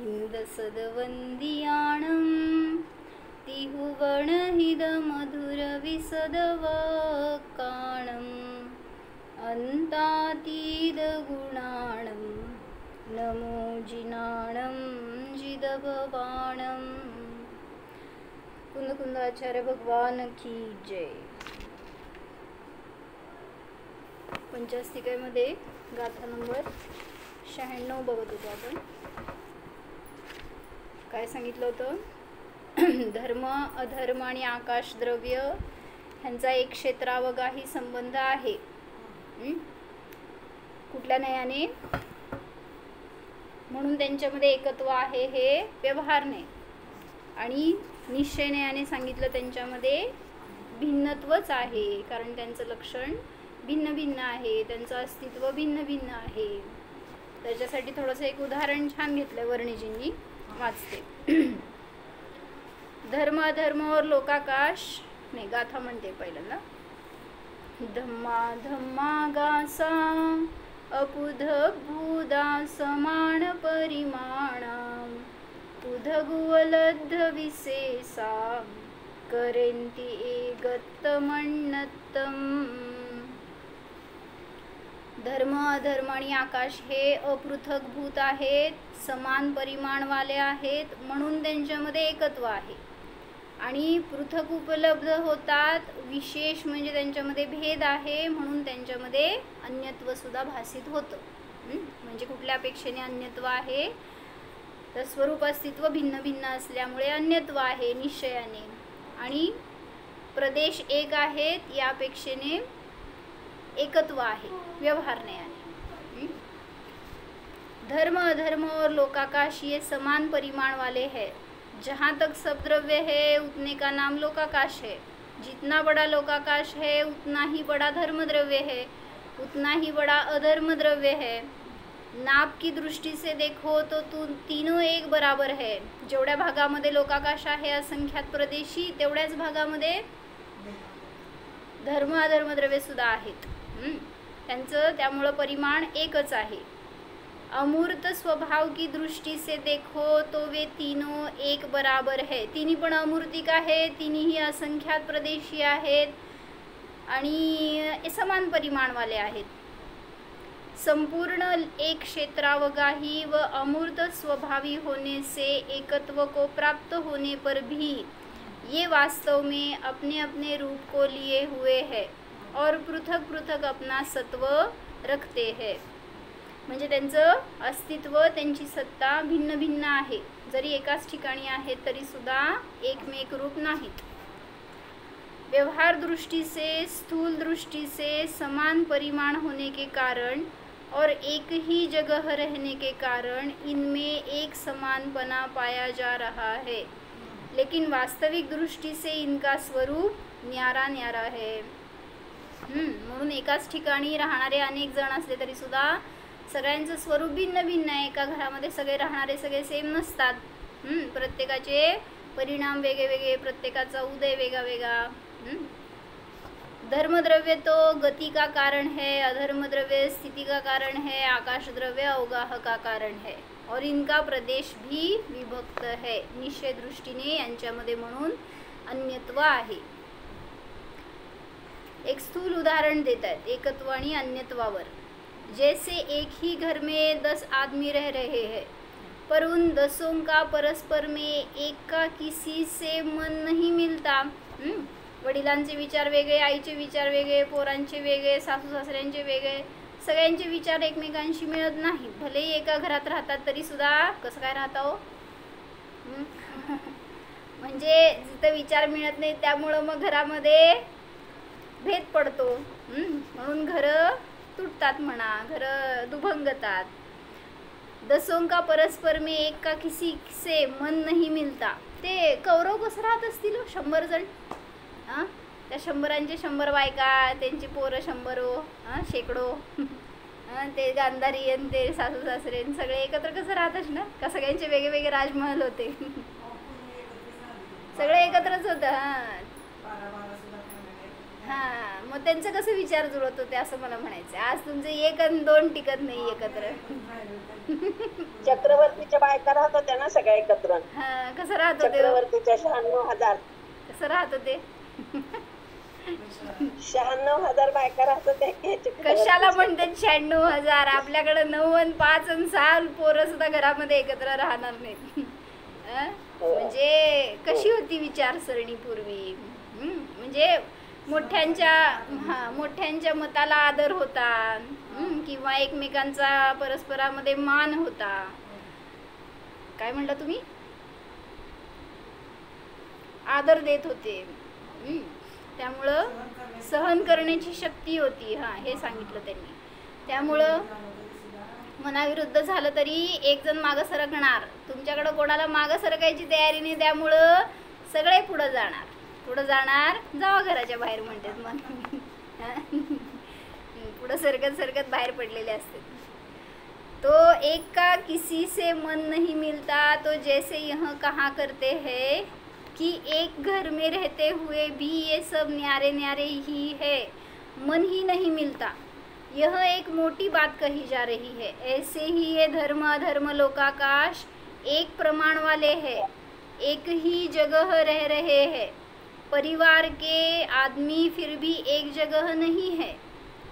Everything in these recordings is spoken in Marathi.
इंदसदवंदियाणं तिहुगणहिदमधुरविसदवकाणम् अन्तातीतगुणाणं नमो जिनाणं जिदभवाणं। कुंदकुंदाचार्य भगवान की जय। पंचास्तिकेमध्ये गाथा नंबर 96 बघत होतो आपण। काय सांगितलं होतं? धर्म अधर्म आणि आकाश द्रव्य ह्यांचा एक क्षेत्रावगाही संबंध आहे। कुठल्या न्यायाने? म्हणून त्यांच्यामध्ये एकत्व आहे हे व्यवहारने, आणि निश्चय न्यायाने सांगितलं त्यांच्यामध्ये भिन्नत्वच आहे, कारण त्यांचं लक्षण भिन्न भिन्न आहे, त्यांचं अस्तित्व भिन्न भिन्न आहे। त्याच्यासाठी थोडंसं एक उदाहरण छान घेतलंय वर्णिजींनी, वाचते। धर्म अधर्म और लोकाकाश, नाही गाथा म्हणते पहिल्यांदा। धम्मा धम्मा गासा अपुध भूदा समान परिमाणा उधगुवलद्ध विशेषा करेंती एकत्तमन्नत्तम। धर्म अधर्म आणि आकाश हे अपृथकभूत आहेत, समान परिमाणवाले आहेत, म्हणून त्यांच्यामध्ये एकत्व आहे। आणि पृथक उपलब्ध होतात, विशेष म्हणजे त्यांच्यामध्ये भेद आहे, म्हणून त्यांच्यामध्ये अन्यत्व सुद्धा भासित होतं। म्हणजे कुठल्या अपेक्षेने अन्यत्व आहे? तर स्वरूप अस्तित्व भिन्न भिन्न असल्यामुळे अन्यत्व आहे निश्चयाने, आणि प्रदेश एक आहेत या अपेक्षेने एकत्व आहे व्यवहारने। धर्म अधर्म और लोकाकाश ये समान परिमाण वाले हैं। जहाँ तक सब द्रव्य है उतने का नाम लोकाकाश है। जितना बड़ा लोकाकाश है उतना ही बड़ा धर्म द्रव्य है, उतना ही बड़ा अधर्म द्रव्य है। नाप की दृष्टी से देखो तो तीनों एक बराबर है। जेवढ्या भागामध्ये लोकाकाश आहे असंख्यात प्रदेशी, तेवढ्याच भागामध्ये धर्म अधर्म द्रव्य सुद्धा आहेत। त्यांचं त्यामुळे परिमाण एकच आहे। अमूर्त स्वभाव की दृष्टी से देखो तो वे तीनों एक बराबर है। तिन्ही पण अमूर्तिक आहे, तिन्ही असंख्यात प्रदेशी आहेत आणि समान परिमाण वाले आहेत। संपूर्ण एक क्षेत्रावगाही व अमूर्त स्वभावी होने से एकत्व को प्राप्त होने पर भी ये वास्तव में अपने अपने रूप को लिए हुए है और पृथक पृथक अपना सत्व रखते हैं। म्हणजे त्यांचं अस्तित्व, त्यांची सत्ता भिन्न भिन्न आहे, जरी एकाच ठिकाणी आहेत तरी सुद्धा एकमेक रूप नाहीत। व्यवहार दृष्टि से, स्थूल दृष्टि से समान परिमाण होने के कारण और एक ही जगह रहने के कारण इनमें एक समानपना पाया जा रहा है, लेकिन वास्तविक दृष्टि से इनका स्वरूप न्यारा न्यारा है। म्हणून एकाच ठिकाणी राहणारे अनेक जण असले तरी सुद्धा सगळ्यांचं स्वरूप भिन्न भिन्न आहे। एका घरामध्ये सगळे राहणारे सगळे सेम नसतात। प्रत्येकाचे परिणाम वेगळे वेगळे, प्रत्येकाचा उदय वेगळा वेगळा। धर्म द्रव्य तो गति का कारण है, अधर्म द्रव्य स्थिति का कारण है, आकाश द्रव्य अवगाह का कारण है, और इनका प्रदेश भी विभक्त है। निश्चय दृष्टीने यांच्यामध्ये म्हणून अन्यत्व आहे। एक स्थूल उदाहरण देत आहेत एकत्व आणि अन्यत्वावर। जैसे एक ही घर में 10 आदमी रह रहे हैं, पर उन 10 का परस्पर में एक का किसी से मन नहीं मिलता। वडिलांचे विचार वेगळे, आईचे विचार वेगळे, पोरांचे वेगळे, सासू सासऱ्यांचे वेगळे, सगळ्यांचे विचार एकमेकांशी मिळत नाही। भलेही एका घरात राहतात तरी सुद्धा कसं काय राहता हो? म्हणजे जिथं विचार मिळत नाही त्यामुळं मग घरामध्ये भेद पडतो। म्हणून घरं तुटतात म्हणा, घरं दुभंगतात। 10 का परस्पर में एक का किसी से मन नहीं मिलता। ते कौरव कसं राहत असतील 100 जण? त्या 100चे 100 बायका, त्यांची पोरं 100 शेकडो, ते गांधारी आणि ते सासू सासरे सगळे एकत्र कसं राहतात ना? का सगळ्यांचे वेगळे वेगळे राजमहल होते? सगळे एकत्रच होतं। हां, मग त्यांचं कसं विचार जुळत होते असं मला म्हणायचं। आज तुमचे 1 आणि 2 टिकत नाही एकत्र। चक्रवर्तीच्या बायका बायका राहत होत्या ना सगळ्या एकत्र. हा, कसं राहत होते? चक्रवर्तीच्या 96,000. कसं राहत होते? 96,000 बायका राहत होत्या. कशाला म्हणते 96,000? आपल्याकडे 9 आणि 5 आणि 6 पोरं सुद्धा घरामध्ये एकत्र राहणार नाहीत. म्हणजे कशी होती विचारसरणी पूर्वी? म्हणजे मोठ्यांच्या मताला आदर होता, किंवा एकमेकांचा परस्परामध्ये मान होता. काय म्हणला तुम्ही? आदर देत होते. त्यामुळं सहन करण्याची शक्ती होती. हा, हे सांगितलं त्यांनी. त्यामुळं मनाविरुद्ध झालं तरी एक जण मागं सरकणार. तुमच्याकडं कोणाला मागं सरकायची तयारी नाही, त्यामुळं सगळे पुढं जाणार. जावा घराच्या बाहेर म्हणतात मग. पुढं सरकत बाहेर पडलेले असते. तो एक का किसी से मन नहीं मिलता, तो जैसे यहाँ कहा करते हैं कि एक घर में रहते हुए भी ये सब न्यारे न्यारे ही है, मन ही नहीं मिलता. यह एक मोटी बात कही जा रही है. ऐसे ही ये धर्म अधर्म लोकाकाश एक प्रमाण वाले हैं, एक ही जगह रह रहे हैं. परिवार के आदमी फिर भी एक जगह नहीं है.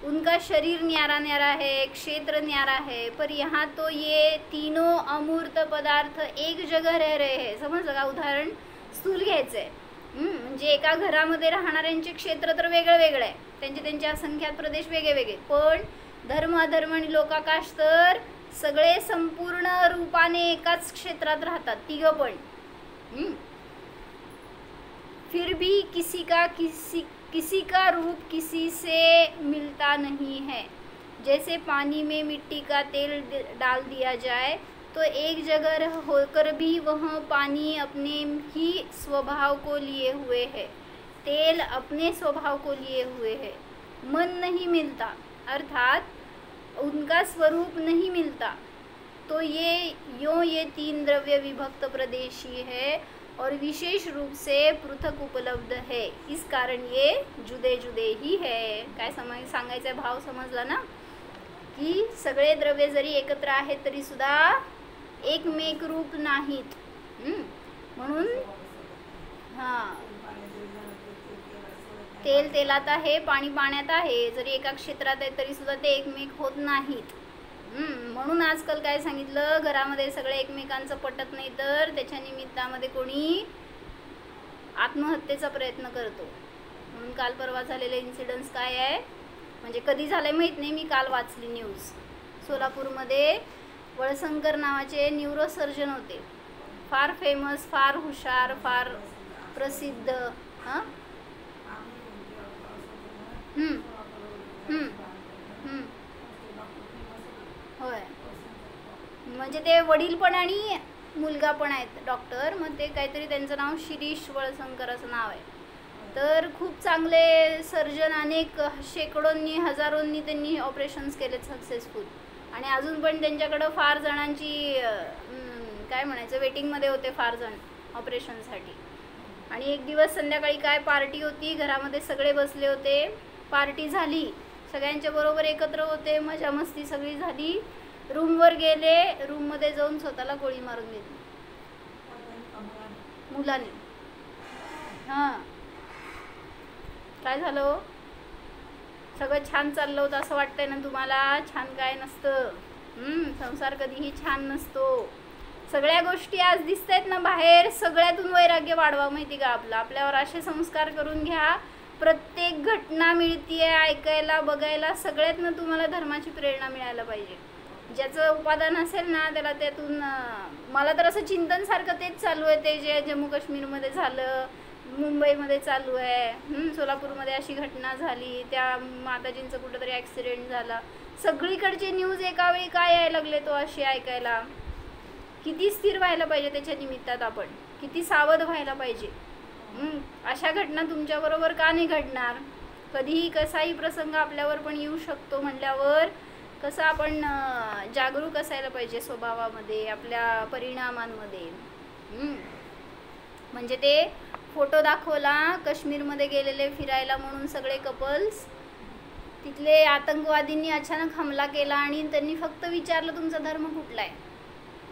उनका शरीर न्यारा न्यारा है, क्षेत्र न्यारा है, पर यहाँ तो ये तीनों अमूर्त पदार्थ एक जगह रह रहे हैं. समजलं का? उदाहरण स्थूल घ्यायचं आहे. म्हणजे एका घरामध्ये राहणाऱ्यांचे क्षेत्र तर वेगळं वेगळं आहे, त्यांचे असंख्यात प्रदेश वेगळे वेगळे, पण धर्म अधर्म आणि लोकाकाश तर सगळे संपूर्ण रूपाने एकाच क्षेत्रात राहतात, तिघं पण. फिर भी किसी का रूप किसी से मिलता नहीं है. जैसे पानी में मिट्टी का तेल डाल दिया जाए तो एक जगह होकर भी वह पानी अपने ही स्वभाव को लिए हुए है, तेल अपने स्वभाव को लिए हुए है. मन नहीं मिलता, अर्थात उनका स्वरूप नहीं मिलता. तो ये तीन द्रव्य विभक्त प्रदेशी है और विशेष रूप से पृथक उपलब्ध है. इस कारण ये जुदे जुदे ही है. काय सांगायचा भाव समजला ना? की सगळे द्रव्य जरी एकत्र आहेत तरी सुद्धा एकमेक रूप नाहीत. म्हणून तेल तेलात आहे, पाणी पाण्यात आहे, जरी एका क्षेत्रात आहे तरी सुद्धा ते एकमेक होत नाहीत. म्हणून आजकाल काय सांगितलं, घरामध्ये सगळे एकमेकांचं पटत नाही तर त्याच्या निमित्तामध्ये कोणी आत्महत्येचा प्रयत्न करतो. म्हणून काल परवा झालेले इन्सिडन्स काय आहे, म्हणजे कधी झालंय माहीत नाही, मी काल वाचली न्यूज. सोलापूरमध्ये वळसंकर नावाचे न्यूरोसर्जन होते, फार फेमस, फार हुशार, फार प्रसिद्ध. होय, म्हणजे ते वडील पण आणि मुलगा पण आहेत डॉक्टर. मग ते काहीतरी त्यांचं नाव शिरीष वळसंकर असं नाव आहे. तर खूप चांगले सर्जन, अनेक शेकडोंनी हजारोंनी त्यांनी ऑपरेशन्स केलेत सक्सेसफुल. आणि अजून पण त्यांच्याकडं फार जणांची काय म्हणायचं वेटिंगमध्ये होते, फार जण ऑपरेशनसाठी. आणि एक दिवस संध्याकाळी काय पार्टी होती, घरामध्ये सगळे बसले होते, पार्टी झाली, सगळ्यांच्या बरोबर एकत्र होते, मजा मस्ती सगळी झाली. रूमवर गेले, रूममध्ये जाऊन स्वतःला गोळी मारून घेतली मुलाने. काय झालं? सगळं छान चाललं होतं असं वाटतंय ना तुम्हाला? छान काय नसतं. संसार कधीही छान नसतो. सगळ्या गोष्टी आज दिसत आहेत ना बाहेर, सगळ्यातून वैराग्य वाढवा, माहिती का? आपल्यावर असे संस्कार करून घ्या, प्रत्येक घटना मिळतीये ऐकायला, बघायला, सगळ्यातनं तुम्हाला धर्माची प्रेरणा मिळायला पाहिजे. ज्याचं उपादान असेल ना त्याला त्यातून, मला तर असं चिंतनसारखं तेच चालू आहे, ते जे जम्मू काश्मीरमध्ये झालं, मुंबईमध्ये चालू आहे, सोलापूरमध्ये अशी घटना झाली, त्या माताजींचं कुठंतरी ॲक्सिडेंट झाला. सगळीकडचे न्यूज एका वेळी काय यायला लागले तो अशी ऐकायला. किती स्थिर व्हायला पाहिजे त्याच्या निमित्तात, आपण किती सावध व्हायला पाहिजे. अशा घटना तुमच्याबरोबर का नाही घडणार? कधीही कसाही प्रसंग आपल्यावर पण येऊ शकतो म्हटल्यावर कसं आपण जागरूक असायला पाहिजे स्वभावामध्ये, आपल्या परिणामांमध्ये. म्हणजे ते फोटो दाखवला काश्मीरमध्ये गेलेले फिरायला म्हणून सगळे कपल्स, तिथले आतंकवादींनी अचानक हमला केला आणि त्यांनी फक्त विचारलं तुमचा धर्म कुठला आहे.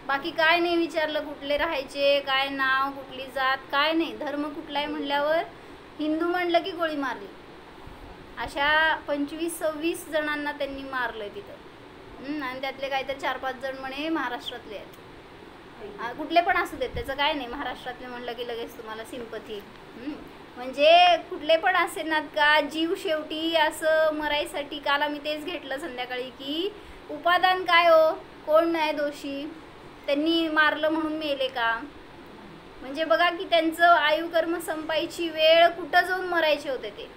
बाकी काय नाही विचारलं, कुठले राहायचे, काय नाव, कुठली जात, काय नाही. धर्म कुठला आहे म्हणल्यावर हिंदू म्हणलं की गोळी मारली. अशा 25-26 जणांना त्यांनी मारलंय तिथं. आणि त्यातले काहीतरी 4-5 जण म्हणे महाराष्ट्रातले आहेत. कुठले पण असू देत, त्याचं काय नाही. महाराष्ट्रातले म्हणलं की लगेच तुम्हाला सिंपथी. म्हणजे कुठले पण असे ना का, जीव शेवटी असं मरायसाठी. काल आम्ही तेच घेतलं संध्याकाळी की उपादान काय हो, कोण नाही दोषी, त्यांनी मारलं म्हणून मेले का? म्हणजे बघा की त्यांचं आयुकर्म संपायची वेळ, कुठं जाऊन मरायचे होते ते.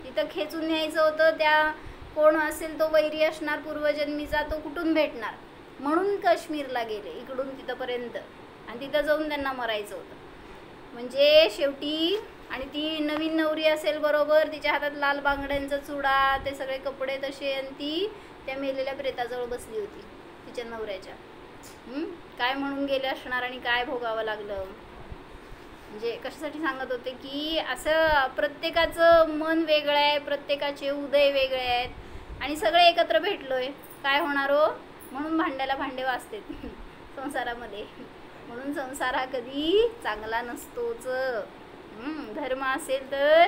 तिथं खेचून न्यायचं होतं. त्या कोण असेल तो वैरी असणार पूर्वजन्मीचा, तो कुठून भेटणार, म्हणून काश्मीरला गेले इकडून तिथंपर्यंत, आणि तिथं जाऊन त्यांना मरायचं होतं. म्हणजे शेवटी. आणि ती नवीन नवरी असेल बरोबर, तिच्या हातात लाल बांगड्यांचा चुडा, ते सगळे कपडे तसे, आणि ती त्या मेलेल्या प्रेताजवळ बसली होती तिच्या नवऱ्याच्या. काय म्हणून गेले असणार आणि काय भोगावं लागलं. म्हणजे कशासाठी सांगत होते की असं प्रत्येकाचं मन वेगळं आहे, प्रत्येकाचे उदय वेगळे आहेत, आणि सगळे एकत्र भेटलोय, काय होणार हो. म्हणून भांड्याला भांडे वाजते संसारामध्ये. म्हणून संसार हा कधी चांगला नसतोच. धर्म असेल तर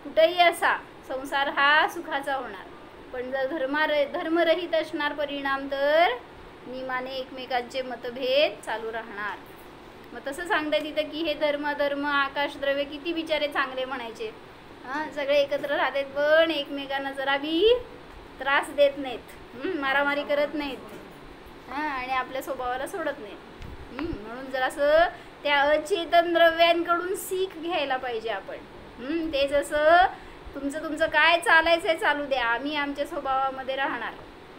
कुठेही असा संसार हा सुखाचा होणार, पण जर धर्मरहित असणार परिणाम, तर नियमाने एकमेकांचे मतभेद चालू राहणार. मग तसं सांगताय तिथं की हे धर्म आकाश द्रव्य किती बिचारे चांगले म्हणायचे. सगळे एकत्र राहतात, पण एकमेकांना जरा बी त्रास देत नाहीत, मारामारी करत नाहीत, आणि आपल्या स्वभावाला सोडत नाहीत. म्हणून जरासं त्या अचेतन द्रव्यांकडून सीख घ्यायला पाहिजे आपण. ते जसं तुमचं काय चालायचंय चालू द्या, आम्ही आमच्या स्वभावामध्ये राहणार.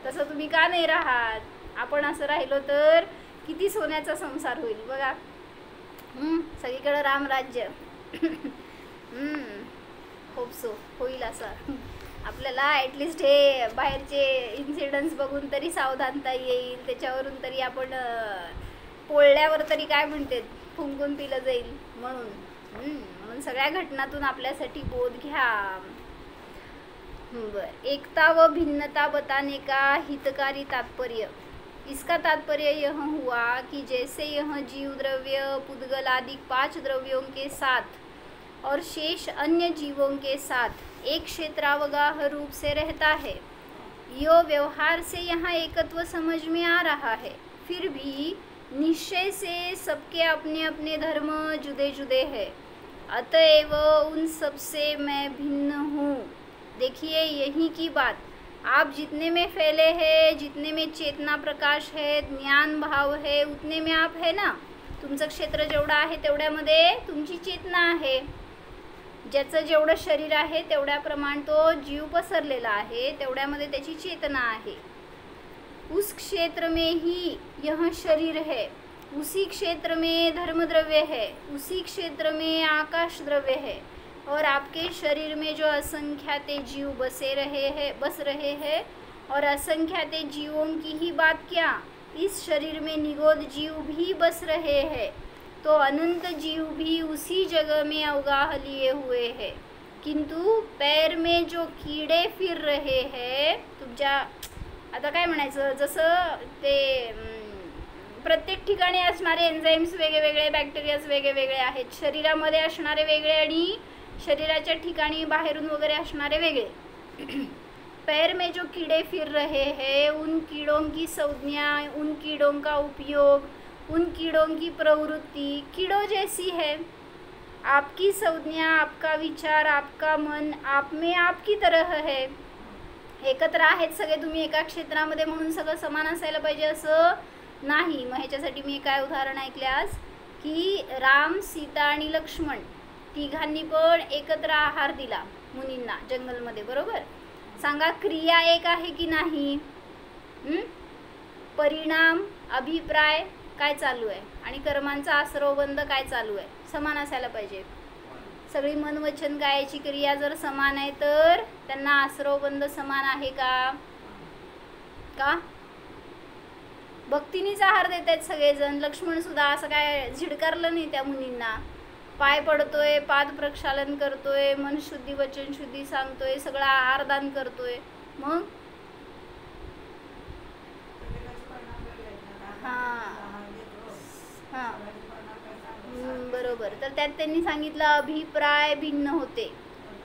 तसं तुम्ही का नाही राहत. आपण असं राहिलो तर किती सोन्याचा संसार होईल बघा. सगळीकडं रामराज्य. होप सो होईल असं. आपल्याला ॲटलिस्ट हे बाहेरचे इन्सिडन्स बघून तरी सावधानता येईल, त्याच्यावरून तरी आपण पोळल्यावर तरी काय म्हणते फुंकून पिलं जाईल. म्हणून सगळ्या घटनातून आपल्यासाठी बोध घ्या. एकता व भिन्नता बताने का हितकारी तात्पर्य. इसका तात्पर्य यह हुआ कि जैसे यह जीव द्रव्य पुद्गल आदि 5 द्रव्यों के साथ और शेष अन्य जीवों के साथ एक क्षेत्रावगाह रूप से रहता है, यो व्यवहार से यहाँ एकत्व समझ में आ रहा है, फिर भी निश्चय से सबके अपने अपने धर्म जुदे जुदे हैं, अतएव उन सब से मैं भिन्न हूँ. देखिए यही की बात, आप जितने में फैले हैं, जितने में चेतना प्रकाश है, ज्ञान भाव है, उतने में आप है ना. तुमचं क्षेत्र जेवढं आहे तेवढ्यामध्ये तुमची चेतना आहे. ज्याचं जेवढं शरीर आहे तेवढ्याप्रमाणे तो जीव पसरलेला आहे, तेवढ्यामध्ये त्याची चेतना आहे. उस क्षेत्र में ही यह शरीर है, उसी क्षेत्र में धर्म द्रव्य है, उसी क्षेत्र में आकाश द्रव्य है, और आपके शरीर में जो असंख्यात जीव बस रहे हैं, और असंख्यात जीवों की ही बात क्या, इस शरीर में निगोद जीव भी बस रहे हैं, तो अनंत जीव भी उसी जगह में अवगाह लिए हुए हैं. किंतु पैर में जो कीड़े फिर रहे हैं, तुमच्या आता काय म्हणायचं, जसं ते प्रत्येक ठिकाणी असणारे एन्झाईम्स वेगवेगळे, बॅक्टेरियाज वेगवेगळे आहेत, शरीरामध्ये असणारे वेगळे आणि शरीराच्या ठिकाणी बाहेरून वगैरे असणारे वेगळे. पैर में जो कीड़े फिर रहे हैं, उन कीड़ों की संज्ञा, उन कीड़ों का उपयोग, उन कीड़ों की प्रवृत्ति कीड़ों जैसी है. आपकी संज्ञा, आपका विचार, आपका मन आप में आपकी तरह है. एकत्र आहेत सगळे तुम्ही एका क्षेत्रामध्ये, म्हणून सगळं समान असायला पाहिजे असं नाही. मग ह्याच्यासाठी मी काय उदाहरण ऐकल्यास की राम, सीता आणि लक्ष्मण तिघांनी पण एकत्र आहार दिला मुनींना जंगलमध्ये, बरोबर. सांगा क्रिया एक आहे की नाही. परिणाम, अभिप्राय काय चालू आहे, आणि कर्मांचा आसरोबंध काय चालू आहे, समान असायला पाहिजे. सगळी मन वचन कायाची क्रिया जर समान आहे तर त्यांना आसरोबंध समान आहे का. भक्तीनेच आहार देत आहेत सगळेजण. लक्ष्मण सुद्धा असं काय झिडकारलं नाही त्या मुनींना. पाय पडतोय, पाद प्रक्षालन करतोय, मन शुद्धी वचन शुद्धी सांगतोय, सगळं आहारदान करतोय. मग बरोबर. तर त्यात त्यांनी सांगितलं अभिप्राय भिन्न होते,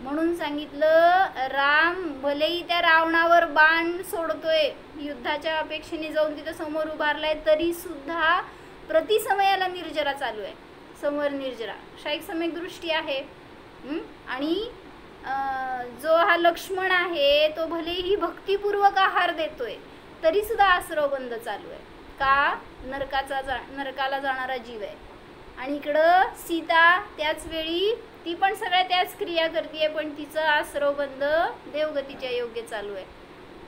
म्हणून सांगितलं राम भलेही त्या रावणावर बाण सोडतोय, युद्धाच्या अपेक्षेने जाऊन तिथं समोर उभारलाय, तरी सुद्धा प्रतिसमयाला निर्जरा चालू आहे, समोर निर्जरा, शाहीक सम्यक दृष्टी आहे. आणि जो हा लक्ष्मण आहे तो भलेही भक्तिपूर्वक आहार देतोय, तरी सुद्धा आसरव बंद चालू आहे. का? नरकाला जाणारा जीव आहे. आणि इकडं सीता त्याच वेळी ती पण सगळ्या त्याच क्रिया करते, पण तिचं आसरव बंद देवगतीच्या योग्य चालू आहे.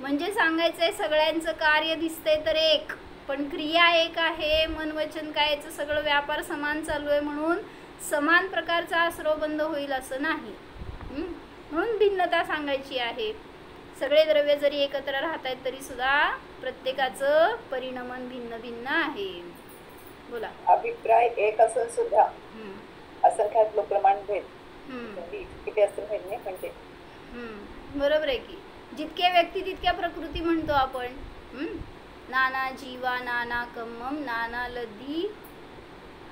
म्हणजे सांगायचं आहे सगळ्यांचं कार्य दिसतंय तर एक, पण क्रिया एक आहे, मन वचन कायचं सगळं व्यापार समान चालू आहे, म्हणून समान प्रकारचा आसरव बंद होईल असं नाही. म्हणून भिन्नता सांगायची आहे. सगळे द्रव्य जरी एकत्र राहत आहेत तरी सुद्धा प्रत्येकाचं परिणमन भिन्न भिन्न आहे. बोला. अभिप्राय एक असून सुद्धा असंख्यात लोक प्रमाण भेद किती असेल माहित नाही, पण ते बरोबर आहे की जितक्या व्यक्ती तितक्या प्रकृती म्हणतो आपण. नाना जीवा नाना कम्मम नाना लधी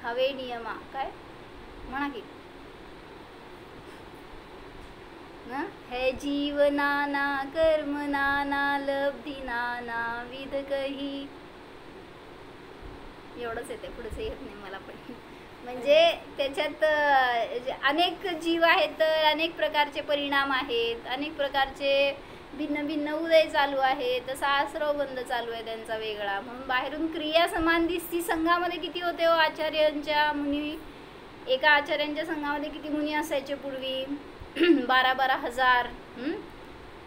हवे नियमा, काय म्हणा की ना, हे जीव नाना कर्म नाना लब्धी नाना विध कही, एवढंच येते, पुढचं येत नाही मला पण. म्हणजे त्याच्यात अनेक जीव आहेत, अनेक प्रकारचे परिणाम आहेत, अनेक प्रकारचे भिन्न भिन्न उदय चालू आहे, तसा आसरव बंद चालू आहे त्यांचा वेगळा. म्हणून बाहेरून क्रिया समान दिसती. संघामध्ये किती होते हो आचार्यांच्या मुनी, एका आचार्यांच्या संघामध्ये किती मुनी असायचे पूर्वी? 12,000.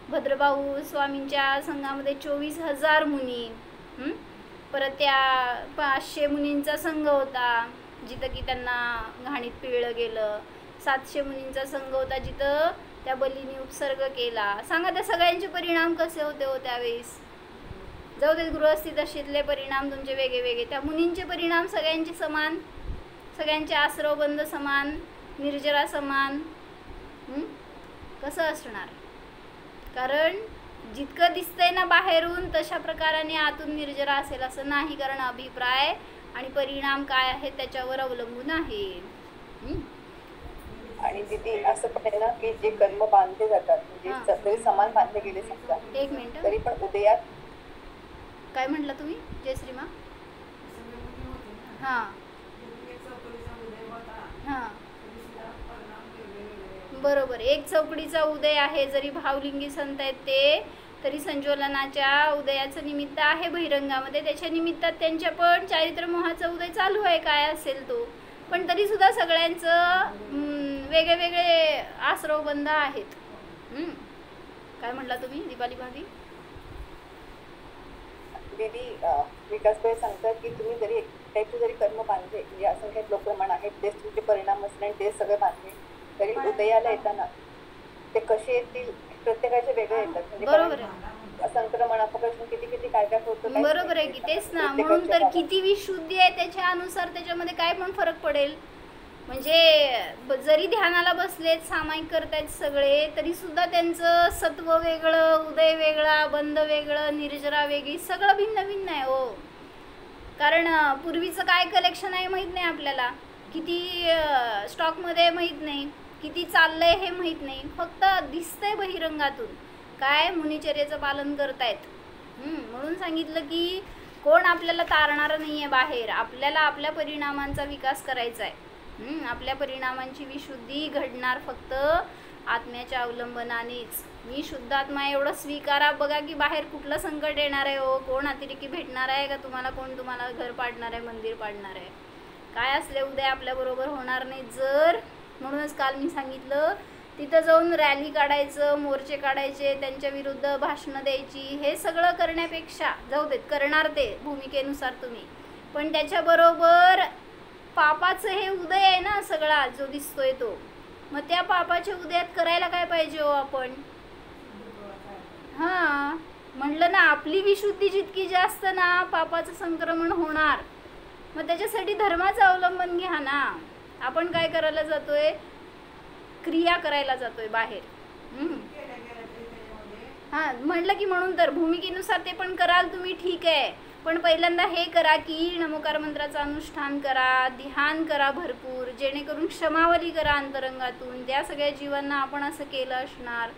भद्रभाऊ स्वामींच्या संघामध्ये 24,000 मुनी. परत त्या 500 मुनींचा संघ होता जिथं की त्यांना घाणीत पिळलं गेलं. 700 मुनींचा संघ होता जिथं त्या बलीने उपसर्ग केला. सांगा त्या सगळ्यांचे परिणाम कसे होते हो त्यावेळेस? जाऊ दे, गृहस्थी दशेतले परिणाम तुमचे वेगळे वेगळे, त्या मुनींचे परिणाम सगळ्यांचे समान, सगळ्यांचे आसरव बंद समान, निर्जरा समान. कसं असणार? कारण जितकं दिसतंय ना बाहेरून तशा प्रकाराने आतून निर्जरा असेल असं नाही, कारण अभिप्राय आणि परिणाम काय आहे त्याच्यावर अवलंबून आहे. आणि तिथे असं पण आहे ना की जे कर्म बांधले जातात म्हणजे जरी समान बांधले गेले समजा, एक मिनिट, तरी पण उदयात काय म्हटलं तुम्ही जयश्रीमा? हां हां बरोबर. एक चौकडीचा उदय आहे, जरी भावलिंगी संत आहेत ते, तरी संज्वलनाच्या उदयाचं निमित्त आहे बहिरंगामध्ये, त्याच्या निमित्तात त्यांच्या पण चारित्र मोहाचा उदय चालू आहे, काय असेल तो. पण तरी सुद्धा सगळ्यांचं वेगळे वेगळे आसरव बंद आहेत. काय म्हटला तुम्ही दीपाली भाभी? दीदी विकासभाई सांगतात की तुम्ही जरी एक टाईपचे जरी कर्म बांधले, म्हणजे असंख्यात लोक प्रमाण आहेत, तेच तुमचे परिणाम असले आणि तेच सगळे बांधले, तरी उदयाला येताना ते कसे येतील प्रत्येकाचे वेगळे येतात. बरोबर आहे. संक्रमण अपघर्षण किती किती काय काय होतं. बरोबर आहे की, तेच ना. म्हणून तर किती विशुद्धी आहे त्याच्या अनुसार त्याच्यामध्ये काय पण फरक पडेल. म्हणजे जरी ध्यानाला बसलेत, सामायिक करतायत सगळे, तरी सुद्धा त्यांचं सत्व वेगळं, उदय वेगळा, बंद वेगळं, निर्जरा वेगळी, सगळं भिन्न भिन्न आहे हो. कारण पूर्वीचं काय कलेक्शन आहे माहीत नाही आपल्याला, किती स्टॉकमध्ये माहीत नाही, किती चाललंय हे माहीत नाही, फक्त दिसतंय बहिरंगातून काय मुनिचर्याचं पालन करतायत. म्हणून सांगितलं की कोण आपल्याला तारणार नाही आहे बाहेर, आपल्याला आपल्या परिणामांचा विकास करायचा आहे. आपल्या परिणामांची विशुद्धी घडणार फक्त आत्म्याच्या अवलंबनानेच. मी शुद्ध आत्मा एवढं स्वीकारा बघा की बाहेर कुठलं संकट येणार आहे हो, कोण अतिरेकी भेटणार आहे का तुम्हाला, कोण तुम्हाला घर पाडणार आहे, मंदिर पाडणार आहे, काय असले उद्या आपल्याबरोबर होणार नाही जर. म्हणूनच काल मी सांगितलं तिथं जाऊन रॅली काढायचं, मोर्चे काढायचे, त्यांच्या विरुद्ध भाषणं द्यायची, हे सगळं करण्यापेक्षा जाऊ देत, करणार ते भूमिकेनुसार तुम्ही, पण त्याच्याबरोबर पापाचं हे उदय आहे ना सगळा जो दिसतोय तो, मग त्या पापाच्या उदयात करायला काय पाहिजे हो आपण? हां म्हणलं ना, आपली विशुद्धी जितकी जास्त ना पापाचं संक्रमण होणार. मग त्याच्यासाठी धर्माचं अवलंबन घ्या ना. आपण काय करायला जातोय? क्रिया करायला जातोय बाहेर. हां म्हणलं की म्हणून तर भूमिकेनुसार ते पण कराल तुम्ही, ठीक आहे, पण पहिल्यांदा हे करा की नमोकार मंत्राचं अनुष्ठान करा, ध्यान करा भरपूर, जेणेकरून क्षमावली करा अंतरंगातून. त्या सगळ्या जीवांना आपण असं केलं असणार.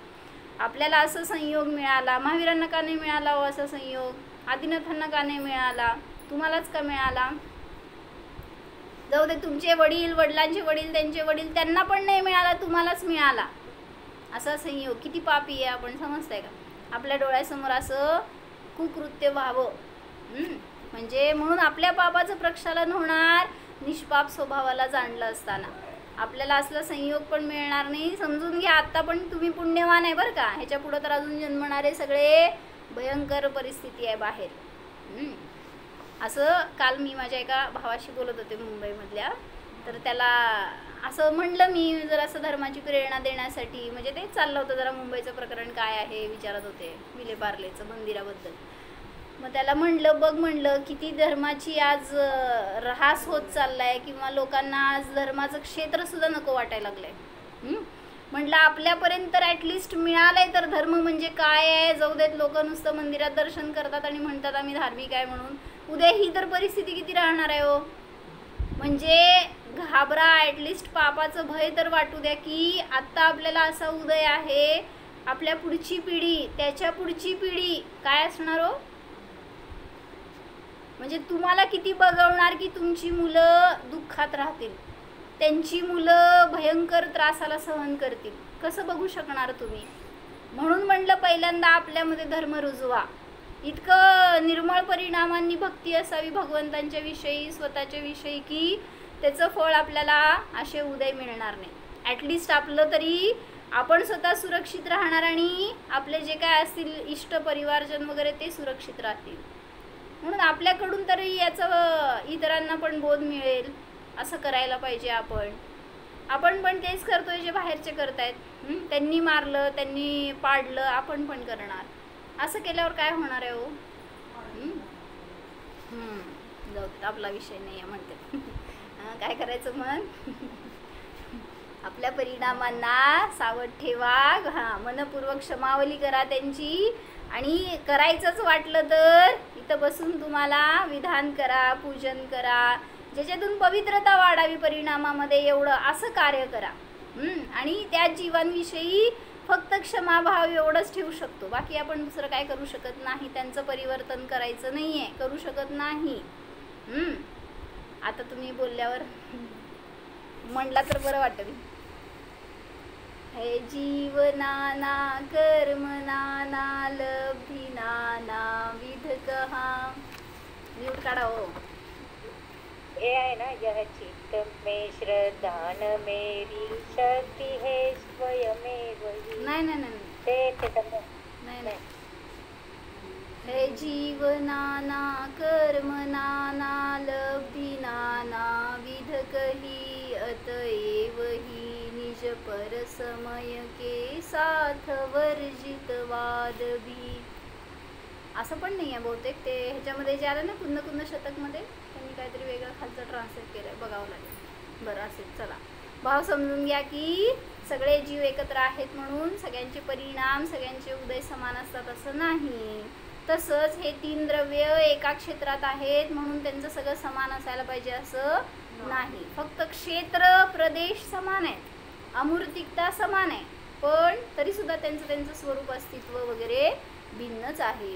आपल्याला असं संयोग मिळाला. महावीरांना का नाही मिळाला हो असा संयोग? आदिनाथांना का नाही मिळाला? तुम्हालाच का मिळाला? जाऊ दे, तुमचे वडील, वडिलांचे वडील, त्यांचे वडील, त्यांना पण नाही मिळाला, तुम्हालाच मिळाला असा संयोग. किती पापी आहे आपण, समजताय का? आपल्या डोळ्यासमोर असं कुकृत्य व्हावं. म्हणजे म्हणून आपल्या पापाचं प्रक्षालन होणार निष्पाप स्वभावाला जाणलं असताना. आपल्याला असला संयोग पण मिळणार नाही. समजून घ्या, आत्ता पण तुम्ही पुण्यवान आहे बरं का. ह्याच्या पुढं तर अजून जन्मणारे सगळे भयंकर परिस्थिती आहे बाहेर. असं काल मी माझ्या एका भावाशी बोलत होते मुंबईमधल्या, तर त्याला असं म्हणलं मी जरा असं धर्माची प्रेरणा देण्यासाठी, म्हणजे ते चाललं होतं जरा मुंबईचं प्रकरण काय आहे विचारत होते, विलेपार्लेचं मंदिराबद्दल. मग त्याला म्हणलं, बघ म्हणलं किती धर्माची आज ऱ्हास होत चाललाय, किंवा लोकांना आज धर्माचं क्षेत्रसुद्धा नको वाटायला लागलंय. म्हटलं आपल्यापर्यंत तर ॲटलिस्ट मिळालंय तर धर्म म्हणजे काय आहे. जाऊ देत, लोक नुसतं मंदिरात दर्शन करतात आणि म्हणतात आम्ही धार्मिक आहे म्हणून. उद्या ही तर परिस्थिती किती राहणार आहे हो. म्हणजे घाबरा, ॲटलिस्ट पापाचं भय तर वाटू द्या की आत्ता आपल्याला असा उदय आहे, आपल्या पुढची पिढी, त्याच्या पुढची पिढी काय असणार हो. म्हणजे तुम्हाला किती बघवणार की तुमची मुलं दुःखात राहतील, त्यांची मुलं भयंकर त्रासाला सहन करतील. कसं बघू शकणार तुम्ही? म्हणून म्हणलं पहिल्यांदा आपल्यामध्ये धर्म रुजवा. इतकं निर्मळ परिणामांनी भक्ती असावी भगवंतांच्या विषयी, स्वतःच्या विषयी, की त्याचं फळ आपल्याला असे उदय मिळणार नाही. ॲटलिस्ट आपलं तरी आपण स्वतः सुरक्षित राहणार आणि आपले जे काय असतील इष्ट परिवारजन वगैरे ते सुरक्षित राहतील. म्हणून आपल्याकडून तरी याचं इतरांना पण बोध मिळेल असं करायला पाहिजे. आपण पण तेच करतोय जे बाहेरचे करतायत. त्यांनी मारलं, त्यांनी पाडलं, आपण पण करणार. असं केल्यावर काय होणार आहे हो. जाऊ आपला विषय नाही आहे म्हणते. काय करायचं मग? आपल्या परिणामांना सावध ठेवा. मनपूर्वक क्षमावली करा त्यांची. आणि करायचंच वाटलं तर इथं बसून तुम्हाला विधान करा, पूजन करा, ज्याच्यातून पवित्रता वाढावी परिणामामध्ये, एवढं असं कार्य करा. आणि त्या जीवांविषयी फक्त क्षमाभाव एवढंच ठेवू शकतो. बाकी आपण दुसरं काय करू शकत नाही. त्यांचं परिवर्तन करायचं नाही आहे, करू शकत नाही. आता तुम्ही बोलल्यावर म्हणला तर बरं वाटेल. हे जीवनाना कर्म नाना लब्धी नाना विध कहा. म्यूट काढा हो. हे आहे ना, यह चित्त में श्रद्धान मेरी शक्ति है स्वयमेव ही. नाही नाही नाही ते नाही. हे जीवनाना कर्म नाना लब्धी नाना विध कही अतएव ही निज पर समय के साथ वर्जित वाद भी. असं पण नाही आहे बहुतेक. ते ह्याच्यामध्ये जे आलं ना कुंद कुंद शतकमध्ये, त्यांनी काहीतरी वेगळं खालचं ट्रान्सलेट केलं आहे, बघावं लागेल. बरं असेल. चला, भाव समजून घ्या की सगळे जीव एकत्र आहेत म्हणून सगळ्यांचे परिणाम, सगळ्यांचे उदय समान असतात असं नाही. तसंच हे 3 द्रव्य एका क्षेत्रात आहेत म्हणून त्यांचं सगळं समान असायला पाहिजे असं नाही. फक्त क्षेत्र प्रदेश समान आहेत, अमूर्तिकता समान आहे, पण तरीसुद्धा त्यांचं स्वरूप, अस्तित्व वगैरे भिन्नच आहे.